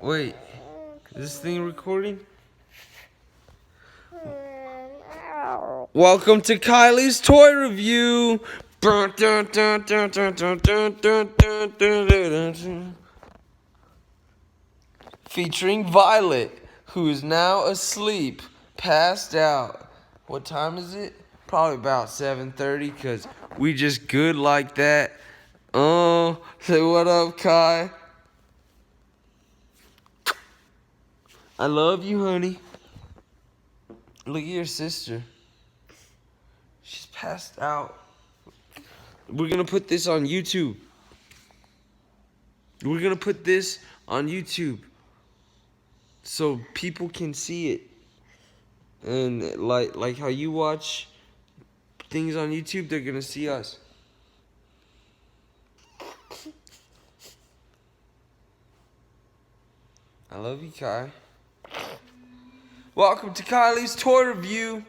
Wait, is this thing recording? Welcome to Kylie's toy review. Featuring Violet, who is now asleep, passed out. What time is it? Probably about 7:30, because we just good like that. Oh, say what up, Kai. I love you, honey. Look at your sister. She's passed out. We're gonna put this on YouTube. We're gonna put this on YouTube so people can see it. And like how you watch things on YouTube, they're gonna see us. I love you, Kai. Welcome to Kylie's toy review.